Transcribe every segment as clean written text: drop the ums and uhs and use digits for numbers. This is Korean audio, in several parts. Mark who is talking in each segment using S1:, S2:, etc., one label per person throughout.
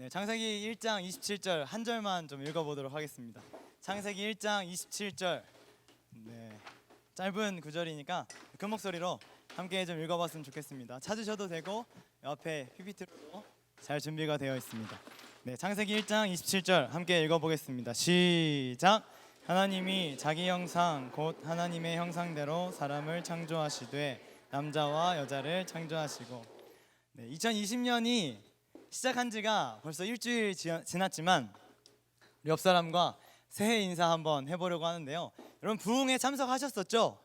S1: 네, 창세기 1장 27절 한 절만 좀 읽어보도록 하겠습니다. 창세기 1장 27절. 네, 짧은 구절이니까 큰 목소리로 함께 좀 읽어봤으면 좋겠습니다. 찾으셔도 되고 옆에 PPT로 잘 준비가 되어 있습니다. 네, 창세기 1장 27절 함께 읽어보겠습니다. 시작. 하나님이 자기 형상 곧 하나님의 형상대로 사람을 창조하시되 남자와 여자를 창조하시고. 네, 2020년이 시작한 지가 벌써 일주일 지났지만 우리 옆 사람과 새해 인사 한번 해보려고 하는데요. 여러분 부흥회 참석하셨었죠?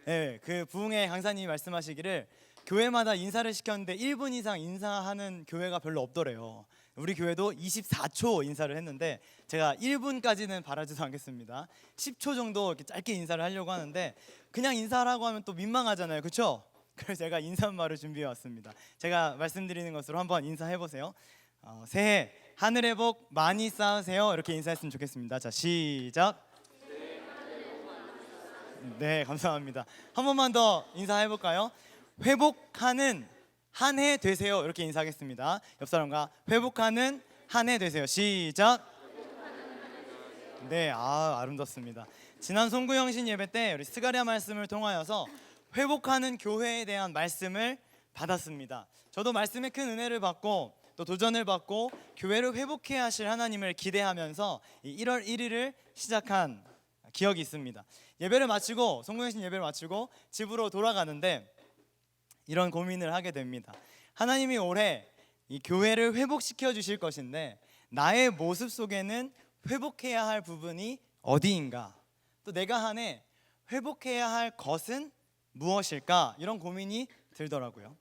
S1: 네, 그 부흥회 강사님이 말씀하시기를 교회마다 인사를 시켰는데 1분 이상 인사하는 교회가 별로 없더래요. 우리 교회도 24초 인사를 했는데 제가 1분까지는 바라지도 않겠습니다. 10초 정도 이렇게 짧게 인사를 하려고 하는데 그냥 인사하라고 하면 또 민망하잖아요, 그렇죠? 그래서 제가 인사말을 준비해 왔습니다. 제가 말씀드리는 것으로 한번 인사해 보세요. 새해 하늘의 복 많이 쌓으세요. 이렇게 인사했으면 좋겠습니다. 자, 시작. 네, 감사합니다. 한 번만 더 인사해 볼까요? 회복하는 한 해 되세요. 이렇게 인사하겠습니다. 옆 사람과 회복하는 한 해 되세요. 시작. 네, 아름답습니다. 지난 송구영신 예배 때 우리 스가랴 말씀을 통하여서 회복하는 교회에 대한 말씀을 받았습니다. 저도 말씀에 큰 은혜를 받고 또 도전을 받고 교회를 회복해 하실 하나님을 기대하면서 1월 1일을 시작한 기억이 있습니다. 예배를 마치고 송구영신 예배를 마치고 집으로 돌아가는데 이런 고민을 하게 됩니다. 하나님이 올해 이 교회를 회복시켜 주실 것인데 나의 모습 속에는 회복해야 할 부분이 어디인가? 또 내가 한 해 회복해야 할 것은 무엇일까? 이런 고민이 들더라고요.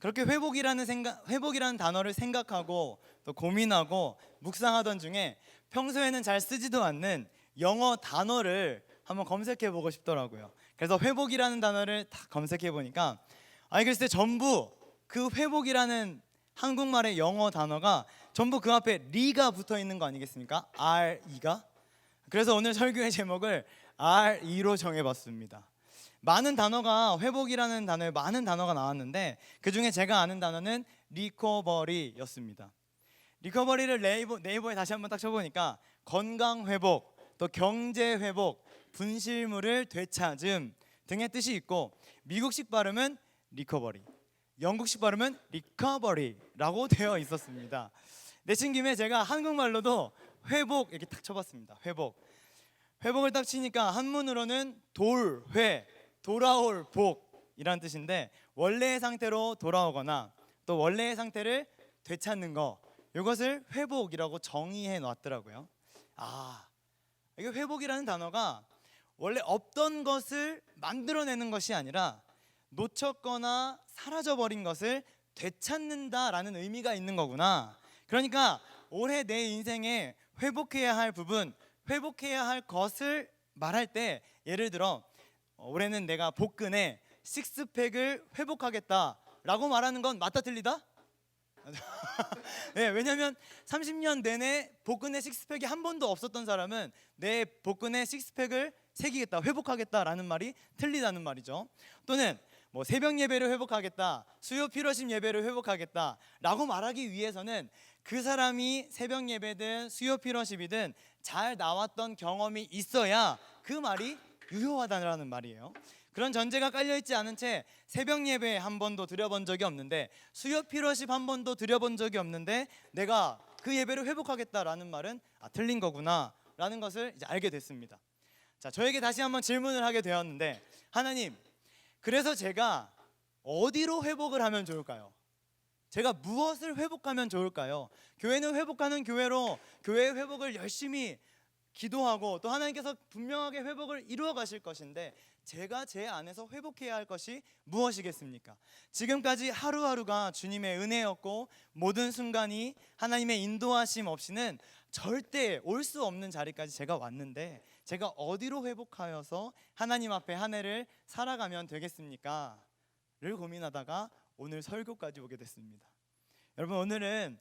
S1: 그렇게 회복이라는 단어를 생각하고 또 고민하고 묵상하던 중에 평소에는 잘 쓰지도 않는 영어 단어를 한번 검색해 보고 싶더라고요. 그래서 회복이라는 단어를 다 검색해 보니까 글쎄 전부 그 회복이라는 한국말의 영어 단어가 전부 그 앞에 리가 붙어 있는 거 아니겠습니까? RE가. 그래서 오늘 설교의 제목을 RE로 정해봤습니다. 많은 단어가 회복이라는 단어에 많은 단어가 나왔는데 그 중에 제가 아는 단어는 리커버리였습니다. 리커버리를 네이버에 다시 한번 딱 쳐보니까 건강 회복, 또 경제 회복, 분실물을 되찾음 등의 뜻이 있고 미국식 발음은 리커버리, 영국식 발음은 리커버리라고 되어 있었습니다. 내친 김에 제가 한국말로도 회복 이렇게 딱 쳐봤습니다. 회복을 딱 치니까 한문으로는 돌회, 돌아올 복이란 뜻인데 원래의 상태로 돌아오거나 또 원래의 상태를 되찾는 거, 이것을 회복이라고 정의해 놨더라고요. 이게 회복이라는 단어가 원래 없던 것을 만들어내는 것이 아니라 놓쳤거나 사라져버린 것을 되찾는다라는 의미가 있는 거구나. 그러니까 올해 내 인생에 회복해야 할 부분, 회복해야 할 것을 말할 때 예를 들어 올해는 내가 복근에 식스팩을 회복하겠다라고 말하는 건 맞다 틀리다? 네, 왜냐하면 30년 내내 복근에 식스팩이 한 번도 없었던 사람은 내 복근에 식스팩을 새기겠다, 회복하겠다라는 말이 틀리다는 말이죠. 또는 뭐 새벽 예배를 회복하겠다, 수요 피로십 예배를 회복하겠다라고 말하기 위해서는 그 사람이 새벽 예배든 수요 피로십이든 잘 나왔던 경험이 있어야 그 말이 유효하다는 말이에요. 그런 전제가 깔려있지 않은 채 새벽 예배 한 번도 드려본 적이 없는데 수요 피로십 한 번도 드려본 적이 없는데 내가 그 예배를 회복하겠다라는 말은 틀린 거구나 라는 것을 이제 알게 됐습니다. 자, 저에게 다시 한번 질문을 하게 되었는데 하나님, 그래서 제가 어디로 회복을 하면 좋을까요? 제가 무엇을 회복하면 좋을까요? 교회는 회복하는 교회로 교회의 회복을 열심히 기도하고 또 하나님께서 분명하게 회복을 이루어 가실 것인데 제가 제 안에서 회복해야 할 것이 무엇이겠습니까? 지금까지 하루하루가 주님의 은혜였고 모든 순간이 하나님의 인도하심 없이는 절대 올 수 없는 자리까지 제가 왔는데 제가 어디로 회복하여서 하나님 앞에 한 해를 살아가면 되겠습니까? 를 고민하다가 오늘 설교까지 오게 됐습니다. 여러분, 오늘은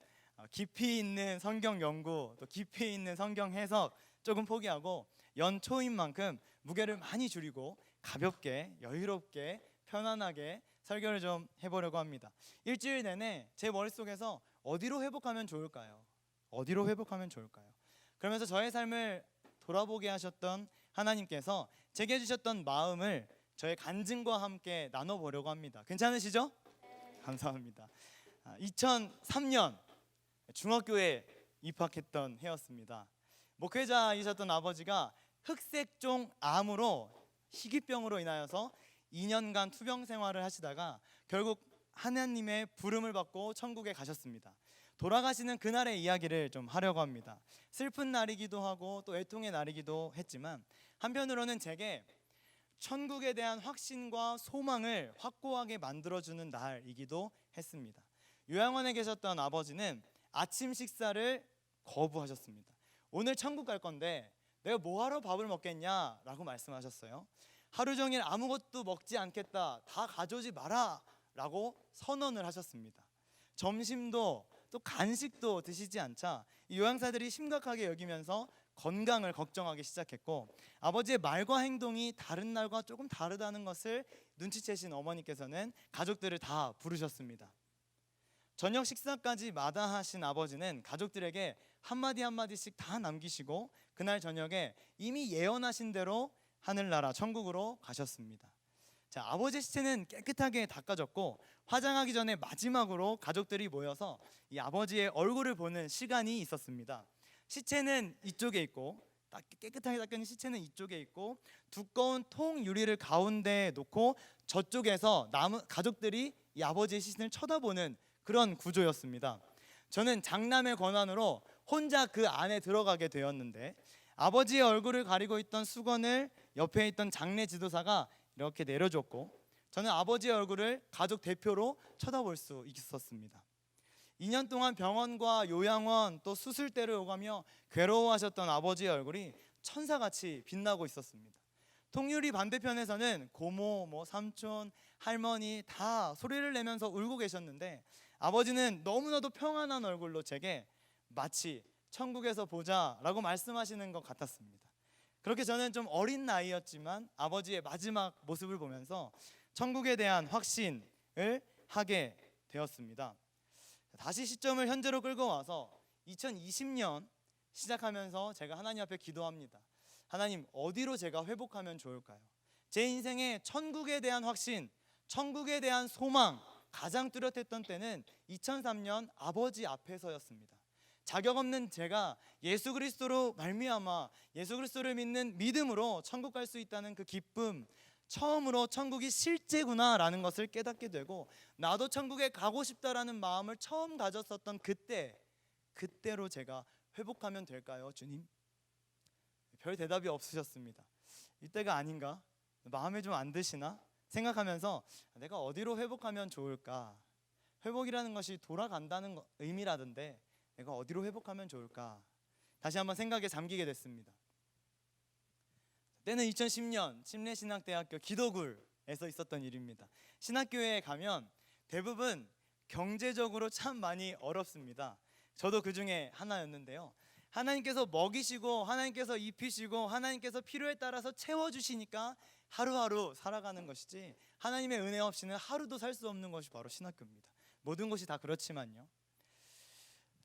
S1: 깊이 있는 성경 연구 또 깊이 있는 성경 해석 조금 포기하고 연초인 만큼 무게를 많이 줄이고 가볍게 여유롭게 편안하게 설교를 좀 해보려고 합니다. 일주일 내내 제 머릿속에서 어디로 회복하면 좋을까요? 어디로 회복하면 좋을까요? 그러면서 저의 삶을 돌아보게 하셨던 하나님께서 제게 주셨던 마음을 저의 간증과 함께 나눠보려고 합니다. 괜찮으시죠? 감사합니다. 2003년 중학교에 입학했던 해였습니다. 목회자이셨던 아버지가 흑색종 암으로 희귀병으로 인하여서 2년간 투병 생활을 하시다가 결국 하나님의 부름을 받고 천국에 가셨습니다. 돌아가시는 그날의 이야기를 좀 하려고 합니다. 슬픈 날이기도 하고 또 애통의 날이기도 했지만 한편으로는 제게 천국에 대한 확신과 소망을 확고하게 만들어주는 날이기도 했습니다. 요양원에 계셨던 아버지는 아침 식사를 거부하셨습니다. 오늘 천국 갈 건데 내가 뭐하러 밥을 먹겠냐 라고 말씀하셨어요. 하루 종일 아무것도 먹지 않겠다, 다 가져오지 마라 라고 선언을 하셨습니다. 점심도 또 간식도 드시지 않자 이 요양사들이 심각하게 여기면서 건강을 걱정하기 시작했고, 아버지의 말과 행동이 다른 날과 조금 다르다는 것을 눈치채신 어머니께서는 가족들을 다 부르셨습니다. 저녁 식사까지 마다하신 아버지는 가족들에게 한마디 한마디씩 다 남기시고 그날 저녁에 이미 예언하신 대로 하늘나라 천국으로 가셨습니다. 자, 아버지의 시체는 깨끗하게 닦아졌고 화장하기 전에 마지막으로 가족들이 모여서 이 아버지의 얼굴을 보는 시간이 있었습니다. 시체는 이쪽에 있고 깨끗하게 닦은 시체는 이쪽에 있고 두꺼운 통 유리를 가운데에 놓고 저쪽에서 가족들이 이 아버지의 시신을 쳐다보는 그런 구조였습니다. 저는 장남의 권한으로 혼자 그 안에 들어가게 되었는데 아버지의 얼굴을 가리고 있던 수건을 옆에 있던 장례 지도사가 이렇게 내려줬고 저는 아버지의 얼굴을 가족 대표로 쳐다볼 수 있었습니다. 2년 동안 병원과 요양원 또 수술대를 오가며 괴로워하셨던 아버지의 얼굴이 천사같이 빛나고 있었습니다. 통유리 반대편에서는 고모, 삼촌, 할머니 다 소리를 내면서 울고 계셨는데 아버지는 너무나도 평안한 얼굴로 제게 마치 천국에서 보자 라고 말씀하시는 것 같았습니다. 그렇게 저는 좀 어린 나이였지만 아버지의 마지막 모습을 보면서 천국에 대한 확신을 하게 되었습니다. 다시 시점을 현재로 끌고 와서 2020년 시작하면서 제가 하나님 앞에 기도합니다. 하나님, 어디로 제가 회복하면 좋을까요? 제 인생에 천국에 대한 확신, 천국에 대한 소망 가장 뚜렷했던 때는 2003년 아버지 앞에서였습니다. 자격 없는 제가 예수 그리스도로 말미암아 예수 그리스도를 믿는 믿음으로 천국 갈 수 있다는 그 기쁨, 처음으로 천국이 실제구나라는 것을 깨닫게 되고 나도 천국에 가고 싶다라는 마음을 처음 가졌었던 그때로 제가 회복하면 될까요, 주님? 별 대답이 없으셨습니다. 이때가 아닌가? 마음에 좀 안 드시나? 생각하면서 내가 어디로 회복하면 좋을까? 회복이라는 것이 돌아간다는 의미라던데 내가 어디로 회복하면 좋을까? 다시 한번 생각에 잠기게 됐습니다. 때는 2010년 침례신학대학교 기도굴에서 있었던 일입니다. 신학교에 가면 대부분 경제적으로 참 많이 어렵습니다. 저도 그 중에 하나였는데요. 하나님께서 먹이시고 하나님께서 입히시고 하나님께서 필요에 따라서 채워주시니까 하루하루 살아가는 것이지 하나님의 은혜 없이는 하루도 살 수 없는 것이 바로 신학교입니다. 모든 것이 다 그렇지만요.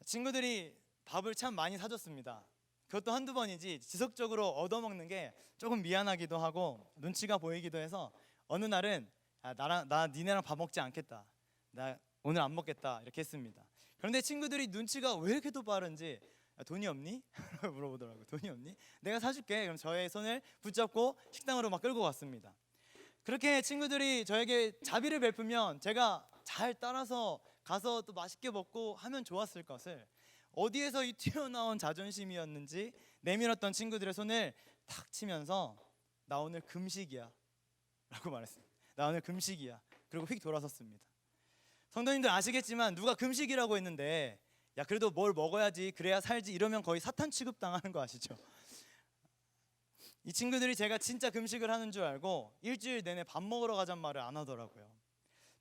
S1: 친구들이 밥을 참 많이 사줬습니다. 그것도 한두 번이지 지속적으로 얻어먹는 게 조금 미안하기도 하고 눈치가 보이기도 해서 어느 날은 나 니네랑 밥 먹지 않겠다, 나 오늘 안 먹겠다 이렇게 했습니다. 그런데 친구들이 눈치가 왜 이렇게 또 빠른지 돈이 없니? 물어보더라고요. 돈이 없니? 내가 사줄게. 그럼 저의 손을 붙잡고 식당으로 막 끌고 갔습니다. 그렇게 친구들이 저에게 자비를 베푸면 제가 잘 따라서 가서 또 맛있게 먹고 하면 좋았을 것을 어디에서 이 튀어나온 자존심이었는지 내밀었던 친구들의 손을 탁 치면서 나 오늘 금식이야 라고 말했습니다. 나 오늘 금식이야. 그리고 휙 돌아섰습니다. 성도님들 아시겠지만 누가 금식이라고 했는데 야 그래도 뭘 먹어야지 그래야 살지 이러면 거의 사탄 취급당하는 거 아시죠? 이 친구들이 제가 진짜 금식을 하는 줄 알고 일주일 내내 밥 먹으러 가잔 말을 안 하더라고요.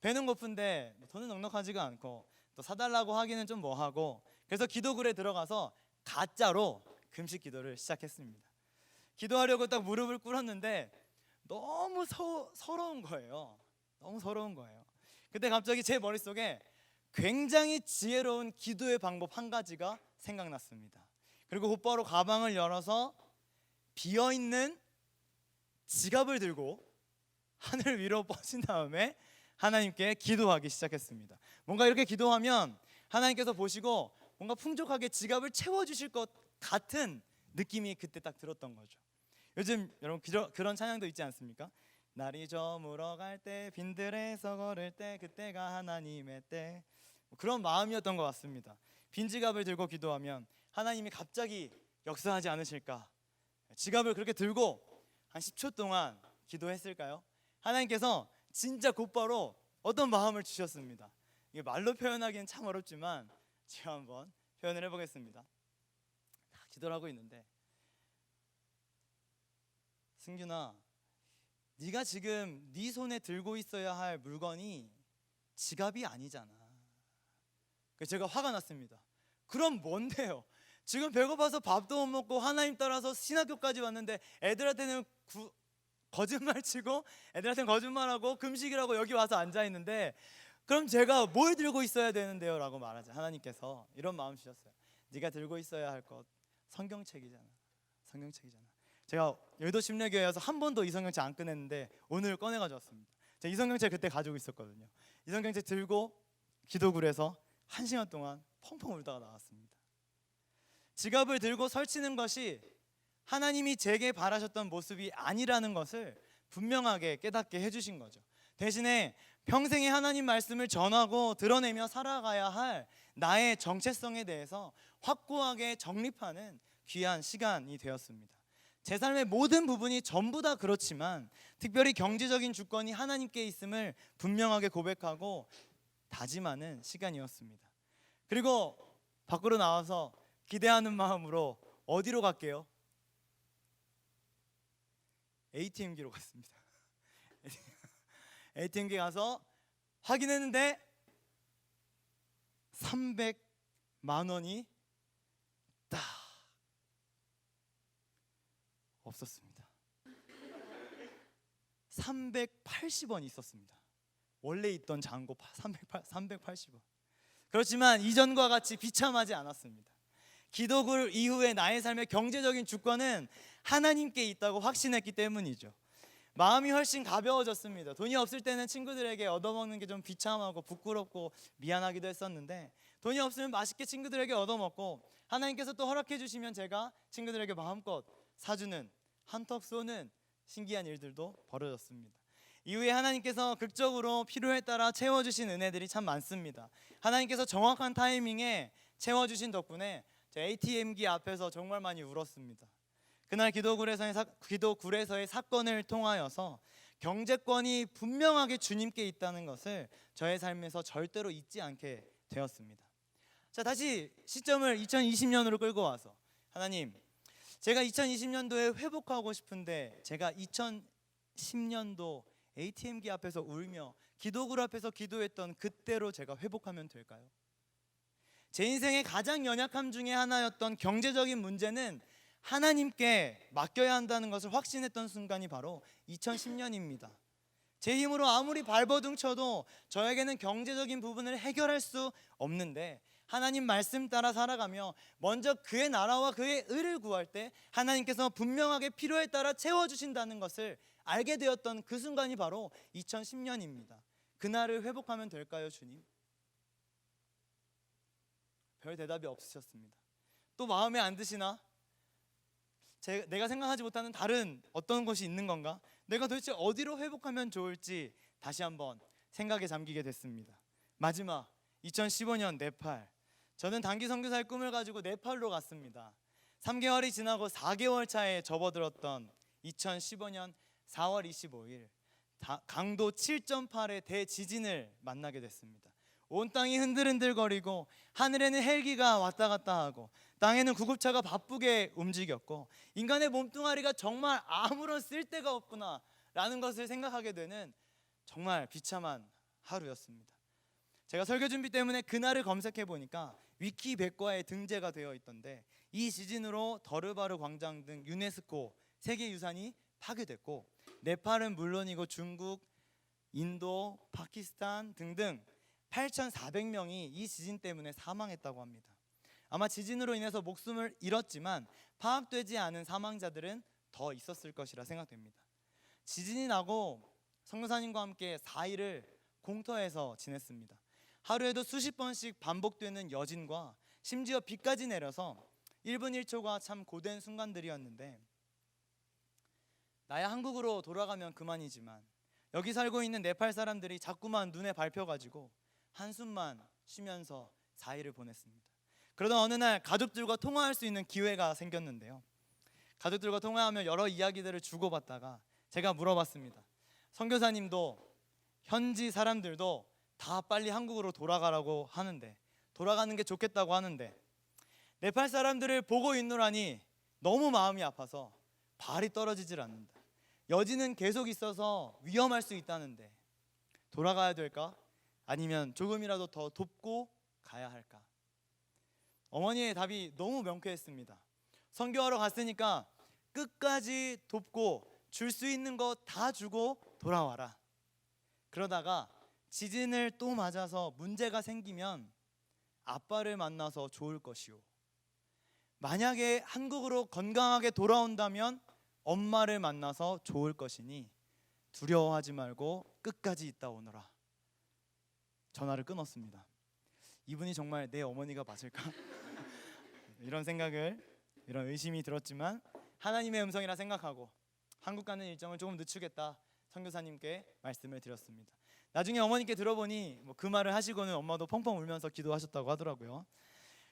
S1: 배는 고픈데 돈은 넉넉하지가 않고 또 사달라고 하기는 좀 뭐하고 그래서 기도굴에 들어가서 가짜로 금식 기도를 시작했습니다. 기도하려고 딱 무릎을 꿇었는데 너무 서러운 거예요. 너무 서러운 거예요. 그때 갑자기 제 머릿속에 굉장히 지혜로운 기도의 방법 한 가지가 생각났습니다. 그리고 곧바로 가방을 열어서 비어있는 지갑을 들고 하늘 위로 뻗은 다음에 하나님께 기도하기 시작했습니다. 뭔가 이렇게 기도하면 하나님께서 보시고 뭔가 풍족하게 지갑을 채워주실 것 같은 느낌이 그때 딱 들었던 거죠. 요즘 여러분 그런 찬양도 있지 않습니까? 날이 저물어 갈 때 빈들에서 걸을 때 그때가 하나님의 때, 그런 마음이었던 것 같습니다. 빈 지갑을 들고 기도하면 하나님이 갑자기 역사하지 않으실까? 지갑을 그렇게 들고 한 10초 동안 기도했을까요? 하나님께서 진짜 곧바로 어떤 마음을 주셨습니다. 이게 말로 표현하기는 참 어렵지만 제가 한번 표현을 해보겠습니다. 기도를 하고 있는데, 승균아, 네가 지금 네 손에 들고 있어야 할 물건이 지갑이 아니잖아. 그래서 제가 화가 났습니다. 그럼 뭔데요? 지금 배고파서 밥도 못 먹고 하나님 따라서 신학교까지 왔는데 애들한테는 거짓말치고 애들한테는 거짓말하고 금식이라고 여기 와서 앉아있는데, 그럼 제가 뭘 들고 있어야 되는데요? 라고 말하자. 하나님께서 이런 마음 주셨어요. 네가 들고 있어야 할 것 성경책이잖아. 성경책이잖아. 제가 여의도 심례교회에서 한 번도 이 성경책 안 꺼냈는데 오늘 꺼내가지고 왔습니다. 제가 이 성경책 그때 가지고 있었거든요. 이 성경책 들고 기도굴에서 1시간 동안 펑펑 울다가 나왔습니다. 지갑을 들고 설치는 것이 하나님이 제게 바라셨던 모습이 아니라는 것을 분명하게 깨닫게 해주신 거죠. 대신에 평생에 하나님 말씀을 전하고 드러내며 살아가야 할 나의 정체성에 대해서 확고하게 정립하는 귀한 시간이 되었습니다. 제 삶의 모든 부분이 전부 다 그렇지만 특별히 경제적인 주권이 하나님께 있음을 분명하게 고백하고 다짐하는 시간이었습니다. 그리고 밖으로 나와서 기대하는 마음으로 어디로 갈게요? ATM기로 갔습니다. ATM기 가서 확인했는데 300만 원이 딱 없었습니다. 380원 있었습니다. 원래 있던 잔고 380원. 그렇지만 이전과 같이 비참하지 않았습니다. 기도굴 이후에 나의 삶의 경제적인 주권은 하나님께 있다고 확신했기 때문이죠. 마음이 훨씬 가벼워졌습니다. 돈이 없을 때는 친구들에게 얻어먹는 게 좀 비참하고 부끄럽고 미안하기도 했었는데, 돈이 없으면 맛있게 친구들에게 얻어먹고 하나님께서 또 허락해 주시면 제가 친구들에게 마음껏 사주는, 한턱 쏘는 신기한 일들도 벌어졌습니다. 이후에 하나님께서 극적으로 필요에 따라 채워주신 은혜들이 참 많습니다. 하나님께서 정확한 타이밍에 채워주신 덕분에 제 ATM기 앞에서 정말 많이 울었습니다. 그날 기도굴에서의 사건을 통하여서 경제권이 분명하게 주님께 있다는 것을 저의 삶에서 절대로 잊지 않게 되었습니다. 자, 다시 시점을 2020년으로 끌고 와서, 하나님, 제가 2020년도에 회복하고 싶은데 제가 2010년도 ATM기 앞에서 울며 기도굴 앞에서 기도했던 그때로 제가 회복하면 될까요? 제 인생의 가장 연약함 중에 하나였던 경제적인 문제는 하나님께 맡겨야 한다는 것을 확신했던 순간이 바로 2010년입니다. 제 힘으로 아무리 발버둥 쳐도 저에게는 경제적인 부분을 해결할 수 없는데, 하나님 말씀 따라 살아가며 먼저 그의 나라와 그의 의를 구할 때 하나님께서 분명하게 필요에 따라 채워주신다는 것을 알게 되었던 그 순간이 바로 2010년입니다. 그날을 회복하면 될까요, 주님? 별 대답이 없으셨습니다. 또 마음에 안 드시나? 내가 생각하지 못하는 다른 어떤 것이 있는 건가? 내가 도대체 어디로 회복하면 좋을지 다시 한번 생각에 잠기게 됐습니다. 마지막 2015년 네팔, 저는 단기 선교사의 꿈을 가지고 네팔로 갔습니다. 3개월이 지나고 4개월 차에 접어들었던 2015년 4월 25일 강도 7.8의 대지진을 만나게 됐습니다. 온 땅이 흔들흔들거리고 하늘에는 헬기가 왔다 갔다 하고 땅에는 구급차가 바쁘게 움직였고, 인간의 몸뚱아리가 정말 아무런 쓸데가 없구나 라는 것을 생각하게 되는 정말 비참한 하루였습니다. 제가 설교 준비 때문에 그날을 검색해 보니까 위키 백과에 등재가 되어 있던데, 이 지진으로 더르바르 광장 등 유네스코 세계유산이 파괴됐고, 네팔은 물론이고 중국, 인도, 파키스탄 등등 8,400명이 이 지진 때문에 사망했다고 합니다. 아마 지진으로 인해서 목숨을 잃었지만 파악되지 않은 사망자들은 더 있었을 것이라 생각됩니다. 지진이 나고 선교사님과 함께 4일을 공터에서 지냈습니다. 하루에도 수십 번씩 반복되는 여진과 심지어 비까지 내려서 1분 1초가 참 고된 순간들이었는데, 나야 한국으로 돌아가면 그만이지만 여기 살고 있는 네팔 사람들이 자꾸만 눈에 밟혀가지고 한숨만 쉬면서 4일을 보냈습니다. 그러던 어느 날 가족들과 통화할 수 있는 기회가 생겼는데요. 가족들과 통화하며 여러 이야기들을 주고받다가 제가 물어봤습니다. 선교사님도 현지 사람들도 다 빨리 한국으로 돌아가라고 하는데, 돌아가는 게 좋겠다고 하는데, 네팔 사람들을 보고 있노라니 너무 마음이 아파서 발이 떨어지질 않는다. 여진은 계속 있어서 위험할 수 있다는데 돌아가야 될까? 아니면 조금이라도 더 돕고 가야 할까? 어머니의 답이 너무 명쾌했습니다. 선교하러 갔으니까 끝까지 돕고 줄 수 있는 거 다 주고 돌아와라. 그러다가 지진을 또 맞아서 문제가 생기면 아빠를 만나서 좋을 것이오. 만약에 한국으로 건강하게 돌아온다면 엄마를 만나서 좋을 것이니 두려워하지 말고 끝까지 있다 오너라. 전화를 끊었습니다. 이분이 정말 내 어머니가 맞을까? 이런 생각을, 이런 의심이 들었지만 하나님의 음성이라 생각하고 한국 가는 일정을 조금 늦추겠다 선교사님께 말씀을 드렸습니다. 나중에 어머니께 들어보니 그 말을 하시고는 엄마도 펑펑 울면서 기도하셨다고 하더라고요.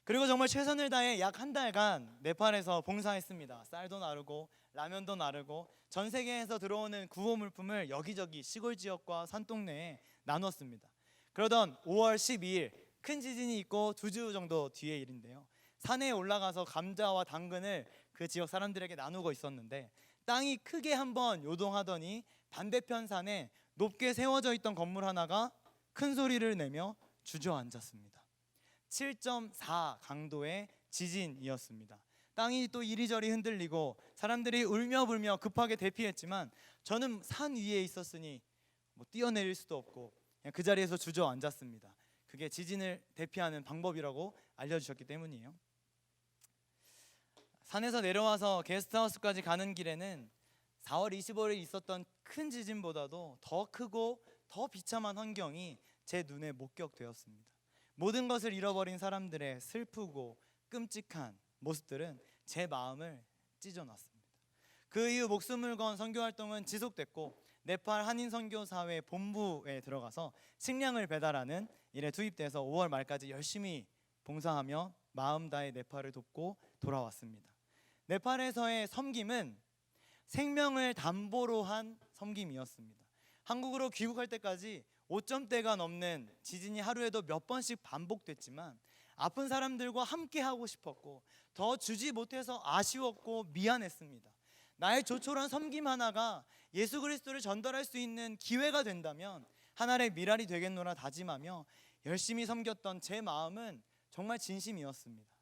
S1: 그리고 정말 최선을 다해 약 한 달간 네팔에서 봉사했습니다. 쌀도 나르고 라면도 나르고 전 세계에서 들어오는 구호 물품을 여기저기 시골 지역과 산동네에 나눴습니다. 그러던 5월 12일 큰 지진이 있고 2주 정도 뒤의 일인데요. 산에 올라가서 감자와 당근을 그 지역 사람들에게 나누고 있었는데 땅이 크게 한번 요동하더니 반대편 산에 높게 세워져 있던 건물 하나가 큰 소리를 내며 주저앉았습니다. 7.4 강도의 지진이었습니다. 땅이 또 이리저리 흔들리고 사람들이 울며불며 급하게 대피했지만 저는 산 위에 있었으니 뛰어내릴 수도 없고 그냥 그 자리에서 주저앉았습니다. 그게 지진을 대피하는 방법이라고 알려주셨기 때문이에요. 산에서 내려와서 게스트하우스까지 가는 길에는 4월 25일 있었던 큰 지진보다도 더 크고 더 비참한 환경이 제 눈에 목격되었습니다. 모든 것을 잃어버린 사람들의 슬프고 끔찍한 모습들은 제 마음을 찢어놨습니다. 그 이후 목숨을 건 선교활동은 지속됐고 네팔 한인선교사회 본부에 들어가서 식량을 배달하는 일에 투입돼서 5월 말까지 열심히 봉사하며 마음 다해 네팔을 돕고 돌아왔습니다. 네팔에서의 섬김은 생명을 담보로 한 섬김이었습니다. 한국으로 귀국할 때까지 5점대가 넘는 지진이 하루에도 몇 번씩 반복됐지만 아픈 사람들과 함께 하고 싶었고 더 주지 못해서 아쉬웠고 미안했습니다. 나의 조촐한 섬김 하나가 예수 그리스도를 전달할 수 있는 기회가 된다면 하나의 미랄이 되겠노라 다짐하며 열심히 섬겼던 제 마음은 정말 진심이었습니다.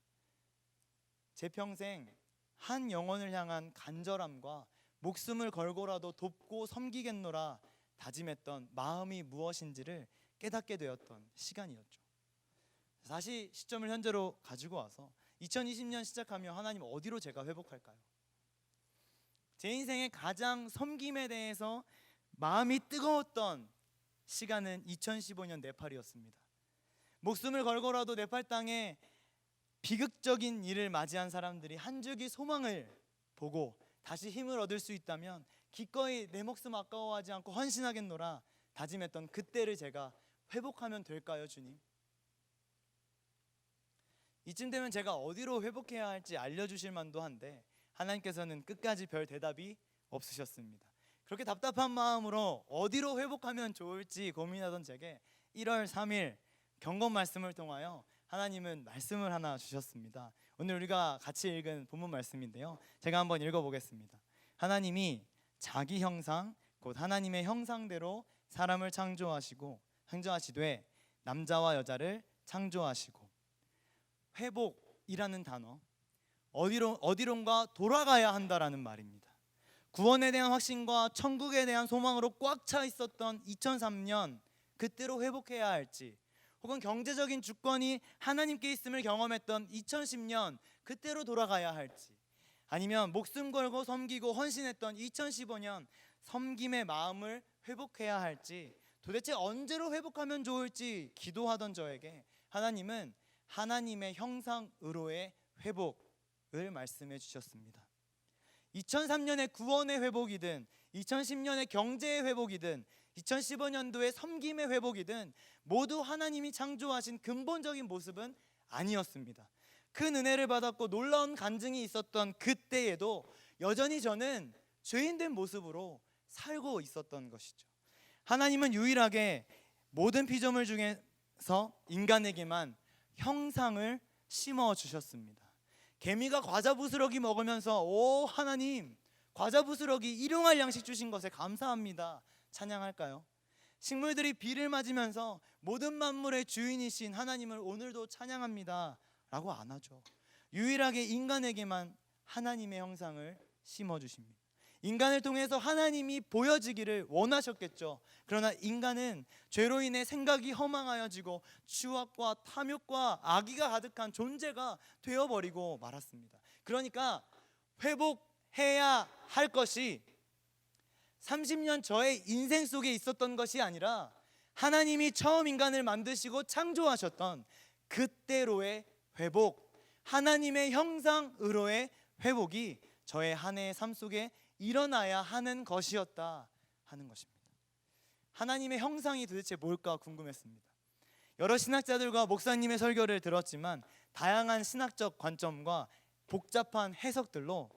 S1: 제 평생 한 영혼을 향한 간절함과 목숨을 걸고라도 돕고 섬기겠노라 다짐했던 마음이 무엇인지를 깨닫게 되었던 시간이었죠. 다시 시점을 현재로 가지고 와서 2020년 시작하며 하나님 어디로 제가 회복할까요? 제 인생의 가장 섬김에 대해서 마음이 뜨거웠던 시간은 2015년 네팔이었습니다. 목숨을 걸고라도 네팔 땅에 비극적인 일을 맞이한 사람들이 한 줄기 소망을 보고 다시 힘을 얻을 수 있다면 기꺼이 내 목숨 아까워하지 않고 헌신하겠노라 다짐했던 그때를 제가 회복하면 될까요, 주님? 이쯤 되면 제가 어디로 회복해야 할지 알려주실 만도 한데 하나님께서는 끝까지 별 대답이 없으셨습니다. 그렇게 답답한 마음으로 어디로 회복하면 좋을지 고민하던 제게 1월 3일 경건 말씀을 통하여 하나님은 말씀을 하나 주셨습니다. 오늘 우리가 같이 읽은 본문 말씀인데요. 제가 한번 읽어보겠습니다. 하나님이 자기 형상 곧 하나님의 형상대로 사람을 창조하시되 남자와 여자를 창조하시고 회복이라는 단어 어디론가 돌아가야 한다라는 말입니다. 구원에 대한 확신과 천국에 대한 소망으로 꽉 차 있었던 2003년 그때로 회복해야 할지 혹은 경제적인 주권이 하나님께 있음을 경험했던 2010년 그때로 돌아가야 할지, 아니면 목숨 걸고 섬기고 헌신했던 2015년 섬김의 마음을 회복해야 할지, 도대체 언제로 회복하면 좋을지 기도하던 저에게 하나님은 하나님의 형상으로의 회복을 말씀해 주셨습니다. 2003년의 구원의 회복이든 2010년의 경제의 회복이든 2015년도의 섬김의 회복이든 모두 하나님이 창조하신 근본적인 모습은 아니었습니다. 큰 은혜를 받았고 놀라운 간증이 있었던 그때에도 여전히 저는 죄인된 모습으로 살고 있었던 것이죠. 하나님은 유일하게 모든 피조물 중에서 인간에게만 형상을 심어 주셨습니다. 개미가 과자 부스러기 먹으면서 오 하나님, 과자 부스러기 일용할 양식 주신 것에 감사합니다 찬양할까요? 식물들이 비를 맞으면서 모든 만물의 주인이신 하나님을 오늘도 찬양합니다 라고 안 하죠. 유일하게 인간에게만 하나님의 형상을 심어 주십니다. 인간을 통해서 하나님이 보여지기를 원하셨겠죠. 그러나 인간은 죄로 인해 생각이 허망하여지고 추악과 탐욕과 악의가 가득한 존재가 되어버리고 말았습니다. 그러니까 회복해야 할 것이 30년 저의 인생 속에 있었던 것이 아니라 하나님이 처음 인간을 만드시고 창조하셨던 그때로의 회복, 하나님의 형상으로의 회복이 저의 한 해의 삶 속에 일어나야 하는 것이었다 하는 것입니다. 하나님의 형상이 도대체 뭘까 궁금했습니다. 여러 신학자들과 목사님의 설교를 들었지만 다양한 신학적 관점과 복잡한 해석들로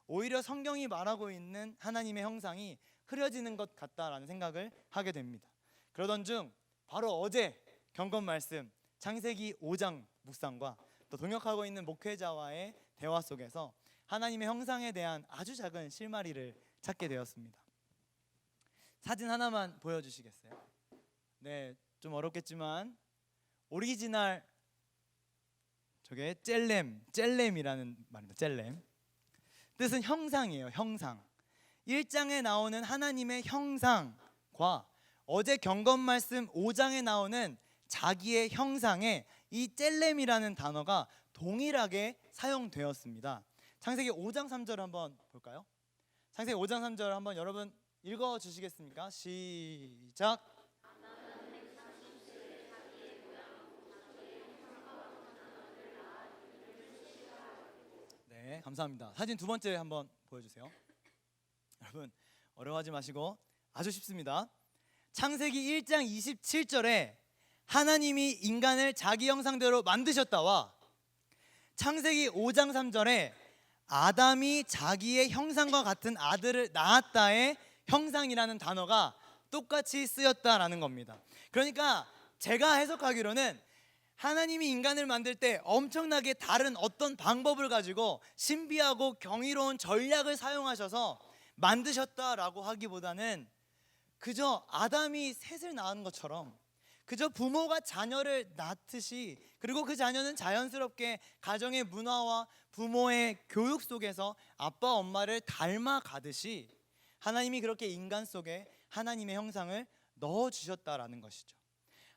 S1: 오히려 성경이 말하고 있는 하나님의 형상이 흐려지는 것 같다라는 생각을 하게 됩니다. 그러던 중 바로 어제 경건 말씀 창세기 5장 묵상과 또 동역하고 있는 목회자와의 대화 속에서 하나님의 형상에 대한 아주 작은 실마리를 찾게 되었습니다. 사진 하나만 보여주시겠어요? 네, 좀 어렵겠지만 오리지널 저게 젤렘이라는 말입니다. 젤렘 뜻은 형상이에요. 형상. 1장에 나오는 하나님의 형상과 어제 경건 말씀 5장에 나오는 자기의 형상에 이 젤렘이라는 단어가 동일하게 사용되었습니다. 창세기 5장 3절 한번 볼까요? 창세기 5장 3절 한번 여러분 읽어 주시겠습니까? 시작. 네, 감사합니다. 사진 두 번째 한번 보여주세요. 여러분 어려워하지 마시고 아주 쉽습니다. 창세기 1장 27절에 하나님이 인간을 자기 형상대로 만드셨다와 창세기 5장 3절에 아담이 자기의 형상과 같은 아들을 낳았다의 형상이라는 단어가 똑같이 쓰였다라는 겁니다. 그러니까 제가 해석하기로는 하나님이 인간을 만들 때 엄청나게 다른 어떤 방법을 가지고 신비하고 경이로운 전략을 사용하셔서 만드셨다라고 하기보다는 그저 아담이 셋을 낳은 것처럼 그저 부모가 자녀를 낳듯이, 그리고 그 자녀는 자연스럽게 가정의 문화와 부모의 교육 속에서 아빠 엄마를 닮아가듯이 하나님이 그렇게 인간 속에 하나님의 형상을 넣어주셨다라는 것이죠.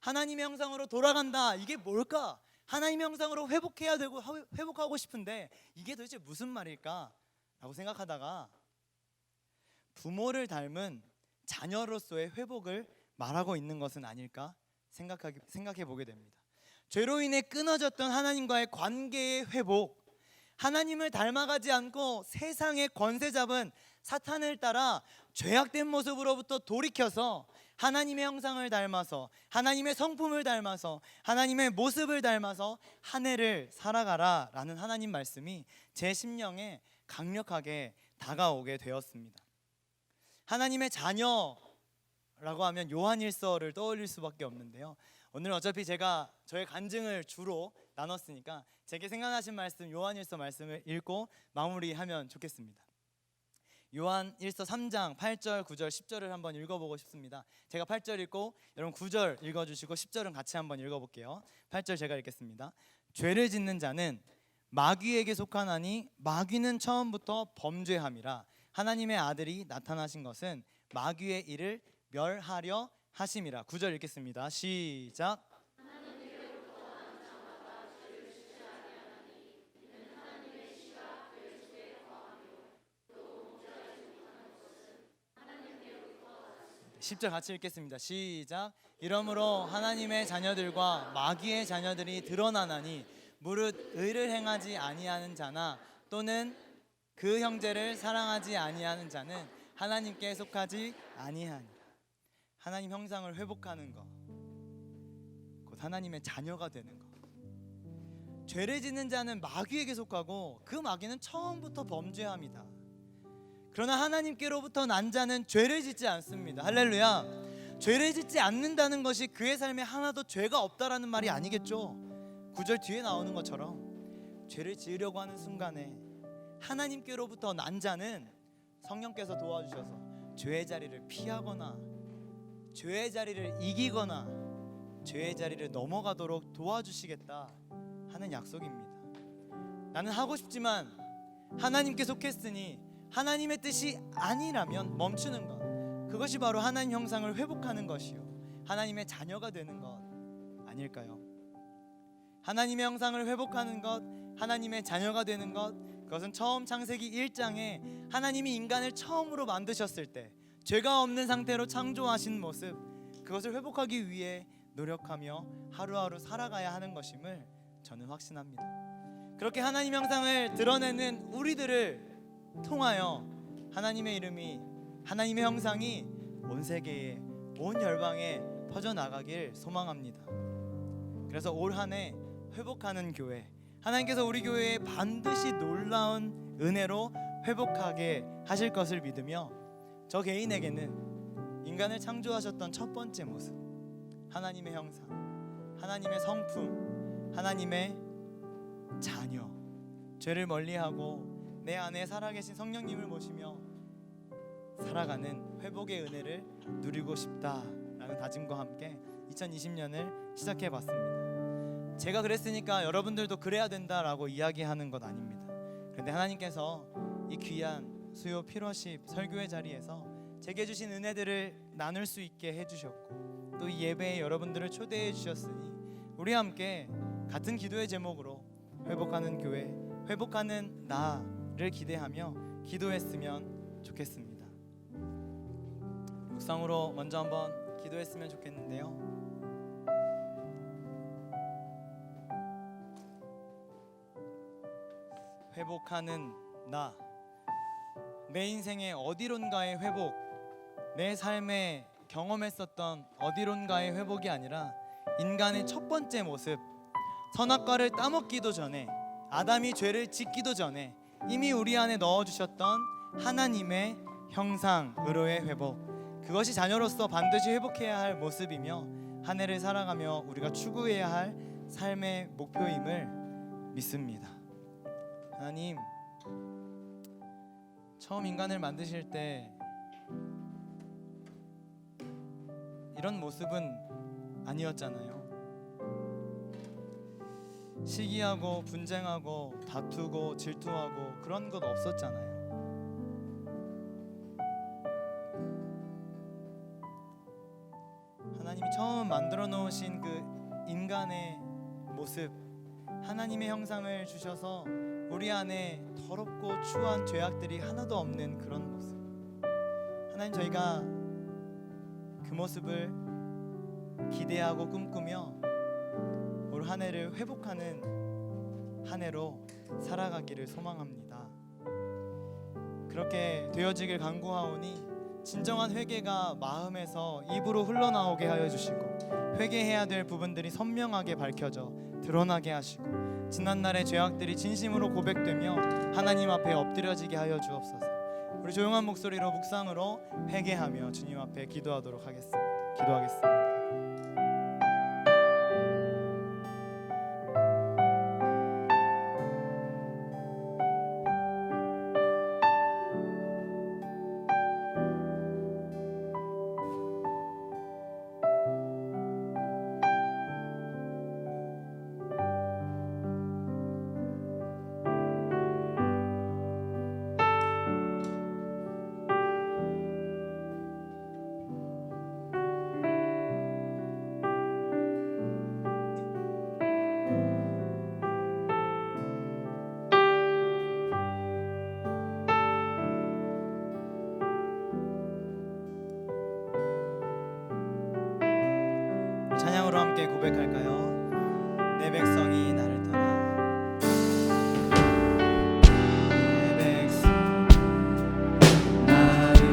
S1: 하나님의 형상으로 돌아간다, 이게 뭘까? 하나님의 형상으로 회복해야 되고 회복하고 싶은데 이게 도대체 무슨 말일까? 라고 생각하다가 부모를 닮은 자녀로서의 회복을 말하고 있는 것은 아닐까 생각해 보게 됩니다. 죄로 인해 끊어졌던 하나님과의 관계의 회복, 하나님을 닮아가지 않고 세상의 권세 잡은 사탄을 따라 죄악된 모습으로부터 돌이켜서 하나님의 형상을 닮아서, 하나님의 성품을 닮아서, 하나님의 모습을 닮아서 한 해를 살아가라 라는 하나님 말씀이 제 심령에 강력하게 다가오게 되었습니다. 하나님의 자녀라고 하면 요한일서를 떠올릴 수밖에 없는데요. 오늘 어차피 제가 저의 간증을 주로 나눴으니까 제게 생각나신 말씀 요한일서 말씀을 읽고 마무리하면 좋겠습니다. 요한일서 3장 8절, 9절, 10절을 한번 읽어보고 싶습니다. 제가 8절 읽고 여러분 9절 읽어주시고 10절은 같이 한번 읽어볼게요. 8절 제가 읽겠습니다. 죄를 짓는 자는 마귀에게 속하나니 마귀는 처음부터 범죄함이라. 하나님의 아들이 나타나신 것은 마귀의 일을 멸하려 하심이라. 9절 읽겠습니다. 시작. 10절 같이 읽겠습니다. 시작. 이러므로 하나님의 자녀들과 마귀의 자녀들이 드러나나니 무릇 의를 행하지 아니하는 자나 또는 그 형제를 사랑하지 아니하는 자는 하나님께 속하지 아니하니라. 하나님 형상을 회복하는 것, 곧 하나님의 자녀가 되는 것. 죄를 짓는 자는 마귀에게 속하고 그 마귀는 처음부터 범죄합니다. 그러나 하나님께로부터 난 자는 죄를 짓지 않습니다. 할렐루야. 죄를 짓지 않는다는 것이 그의 삶에 하나도 죄가 없다라는 말이 아니겠죠. 9절 뒤에 나오는 것처럼 죄를 지으려고 하는 순간에 하나님께로부터 난 자는 성령께서 도와주셔서 죄의 자리를 피하거나 죄의 자리를 이기거나 죄의 자리를 넘어가도록 도와주시겠다 하는 약속입니다. 나는 하고 싶지만 하나님께 속했으니 하나님의 뜻이 아니라면 멈추는 것, 그것이 바로 하나님 형상을 회복하는 것이요 하나님의 자녀가 되는 것 아닐까요? 하나님의 형상을 회복하는 것, 하나님의 자녀가 되는 것, 그것은 처음 창세기 1장에 하나님이 인간을 처음으로 만드셨을 때 죄가 없는 상태로 창조하신 모습, 그것을 회복하기 위해 노력하며 하루하루 살아가야 하는 것임을 저는 확신합니다. 그렇게 하나님 형상을 드러내는 우리들을 통하여 하나님의 이름이, 하나님의 형상이 온 세계에, 온 열방에 퍼져나가길 소망합니다. 그래서 올 한 해 회복하는 교회, 하나님께서 우리 교회에 반드시 놀라운 은혜로 회복하게 하실 것을 믿으며 저 개인에게는 인간을 창조하셨던 첫 번째 모습, 하나님의 형상, 하나님의 성품, 하나님의 자녀, 죄를 멀리하고 내 안에 살아계신 성령님을 모시며 살아가는 회복의 은혜를 누리고 싶다라는 다짐과 함께 2020년을 시작해봤습니다. 제가 그랬으니까 여러분들도 그래야 된다라고 이야기하는 것 아닙니다. 그런데 하나님께서 이 귀한 수요 피로십 설교의 자리에서 제게 주신 은혜들을 나눌 수 있게 해주셨고 또 이 예배에 여러분들을 초대해 주셨으니 우리 함께 같은 기도의 제목으로 회복하는 교회, 회복하는 나를 기대하며 기도했으면 좋겠습니다. 묵상으로 먼저 한번 기도했으면 좋겠는데요. 회복하는 나, 내 인생의 어디론가의 회복, 내 삶에 경험했었던 어디론가의 회복이 아니라 인간의 첫 번째 모습, 선악과를 따먹기도 전에, 아담이 죄를 짓기도 전에 이미 우리 안에 넣어주셨던 하나님의 형상으로의 회복, 그것이 자녀로서 반드시 회복해야 할 모습이며 한 해를 살아가며 우리가 추구해야 할 삶의 목표임을 믿습니다. 하나님, 처음 인간을 만드실 때 이런 모습은 아니었잖아요. 시기하고 분쟁하고 다투고 질투하고 그런 것 없었잖아요. 하나님이 처음 만들어 놓으신 그 인간의 모습, 하나님의 형상을 주셔서 우리 안에 더럽고 추한 죄악들이 하나도 없는 그런 모습, 하나님, 저희가 그 모습을 기대하고 꿈꾸며 올 한 해를 회복하는 한 해로 살아가기를 소망합니다. 그렇게 되어지길 간구하오니 진정한 회개가 마음에서 입으로 흘러나오게 하여 주시고 회개해야 될 부분들이 선명하게 밝혀져 드러나게 하시고 지난날의 죄악들이 진심으로 고백되며 하나님 앞에 엎드려지게 하여 주옵소서. 우리 조용한 목소리로 묵상으로 회개하며 주님 앞에 기도하도록 하겠습니다. 기도하겠습니다. 찬양으로 함께 고백할까요? 내 백성이 나를 떠나 내 백성 나를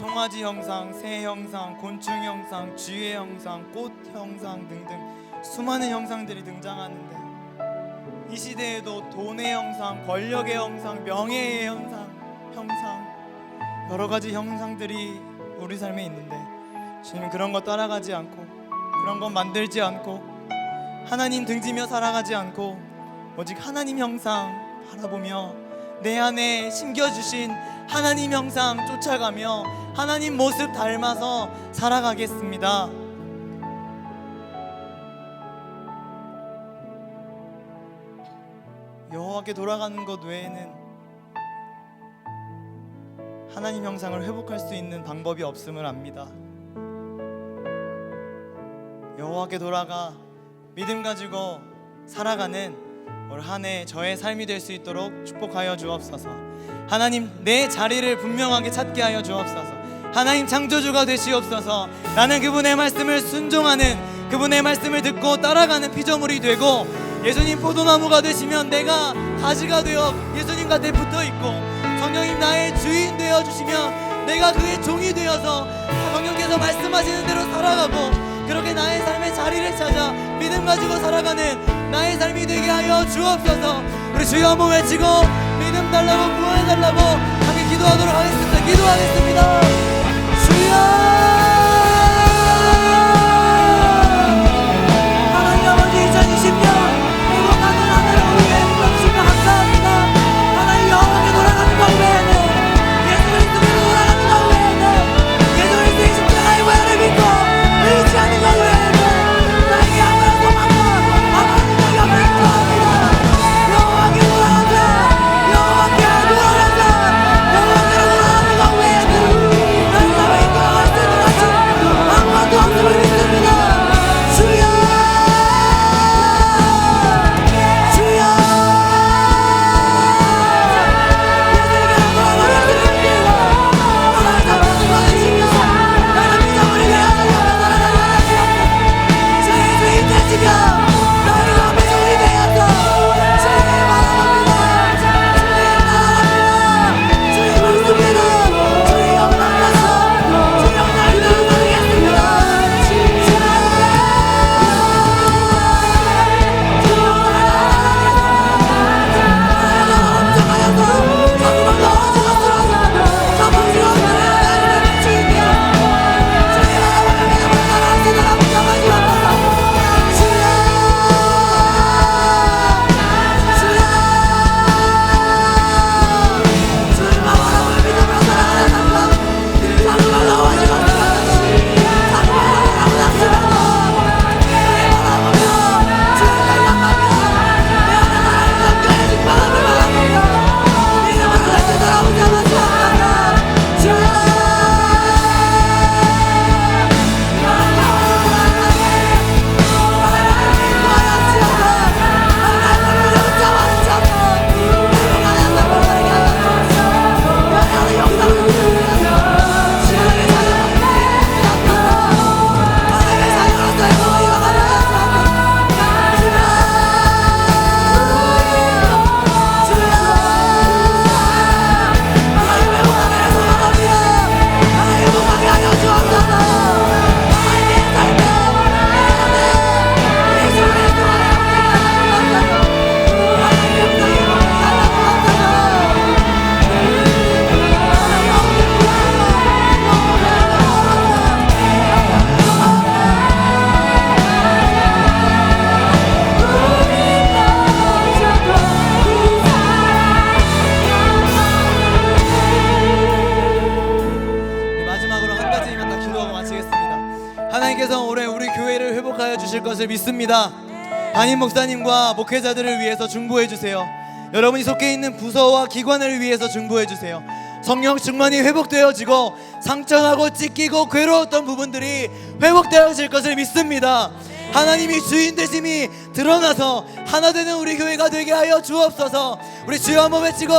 S1: 송아지 형상, 새 형상, 곤충 형상, 쥐의 형상, 꽃 형상 등등 수많은 형상들이 등장하는데, 이 시대에도 돈의 형상, 권력의 형상, 명예의 형상 여러 가지 형상들이 우리 삶에 있는데, 주님은 그런 거 따라가지 않고, 그런 건 만들지 않고, 하나님 등지며 살아가지 않고, 오직 하나님 형상 바라보며 내 안에 심겨주신 하나님 형상 쫓아가며 하나님 모습 닮아서 살아가겠습니다. 여호와께 돌아가는 것 외에는 하나님 형상을 회복할 수 있는 방법이 없음을 압니다. 여호와께 돌아가 믿음 가지고 살아가는 올 한 해 저의 삶이 될 수 있도록 축복하여 주옵소서. 하나님, 내 자리를 분명하게 찾게 하여 주옵소서. 하나님 창조주가 되시옵소서. 나는 그분의 말씀을 순종하는, 그분의 말씀을 듣고 따라가는 피조물이 되고, 예수님 포도나무가 되시면 내가 가지가 되어 예수님 곁에 붙어있고, 성령님 나의 주인 되어주시면 내가 그의 종이 되어서 성령께서 말씀하시는 대로 살아가고, 그렇게 나의 삶의 자리를 찾아 믿음 가지고 살아가는 나의 삶이 되게 하여 주옵소서. 우리 주여 한번 외치고 믿음 달라고 구원해 달라고 함께 기도하도록 하겠습니다. 기도하겠습니다. 주여, 하나님 아버지, 2020년 행복하는 한 해를 우리에게 주시며 감사합니다. 하나님, 영원히 돌아가는 것 외에는, 예수 그리스도로 돌아가는 것 외에는, 예수 그리스도의 십자가의 보혈을 믿고 의지하는 것 외에는 나에게 아무런 소망과 아무런 능력이 없는 줄 압니다. 여호와께 돌아가자, 여호와께 돌아가자, 여호와께로 돌아가는 것 외에는 난 삶을 인도할 수 있는 것이 아무것도 없음을 믿습니다. 주여, 주여, 예수님께로 돌아가겠습니다. 하나님 잡아주고 계시면서 나는 믿음을 위하여 주의 주인 되시며 너희가 앞에 종이 되어서 주님 바라봅니다. 주님 말씀대로 주의 영광 가서 주의 영광을 드리겠습니다. 하나님께서 올해 우리 교회를 회복하여 주실 것을 믿습니다. 담임 목사님과 목회자들을 위해서 중보해 주세요. 여러분이 속해 있는 부서와 기관을 위해서 중보해 주세요. 성령 충만이 회복되어지고 상처나고 찢기고 괴로웠던 부분들이 회복되어질 것을 믿습니다. 하나님이 주인 되심이 드러나서 하나 되는 우리 교회가 되게 하여 주옵소서. 우리 주여 한번 외치고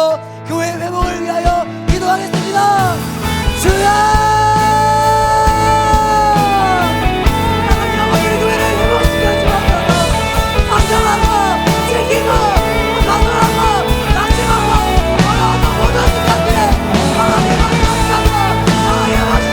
S1: 교회 회복을 위하여 기도하겠습니다. 주여, 하나님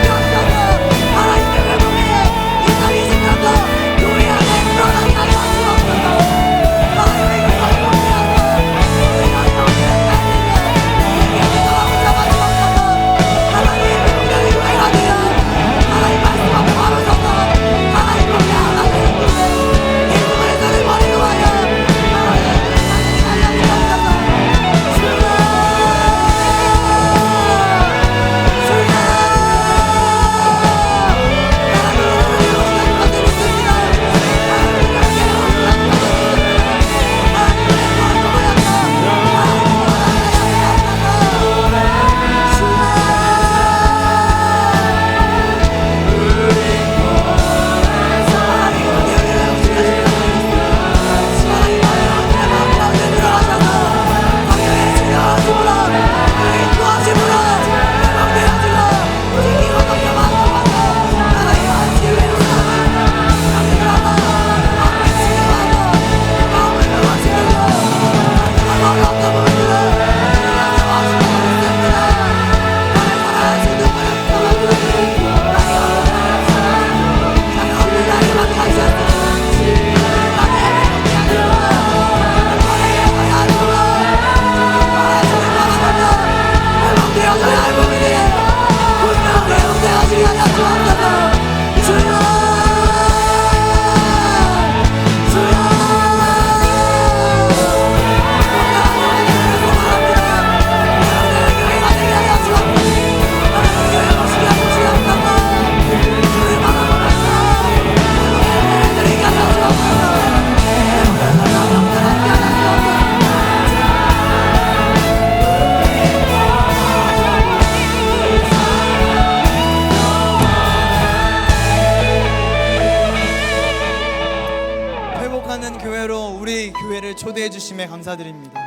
S1: 교회를 초대해 주심에 감사드립니다.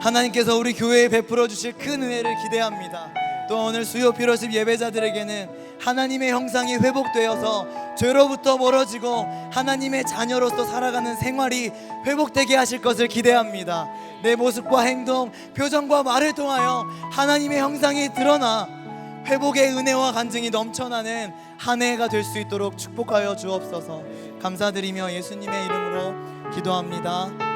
S1: 하나님께서 우리 교회에 베풀어 주실 큰 은혜를 기대합니다. 또 오늘 수요 피로십 예배자들에게는 하나님의 형상이 회복되어서 죄로부터 멀어지고 하나님의 자녀로서 살아가는 생활이 회복되게 하실 것을 기대합니다. 내 모습과 행동, 표정과 말을 통하여 하나님의 형상이 드러나 회복의 은혜와 간증이 넘쳐나는 한 해가 될 수 있도록 축복하여 주옵소서. 감사드리며 예수님의 이름으로 기도합니다.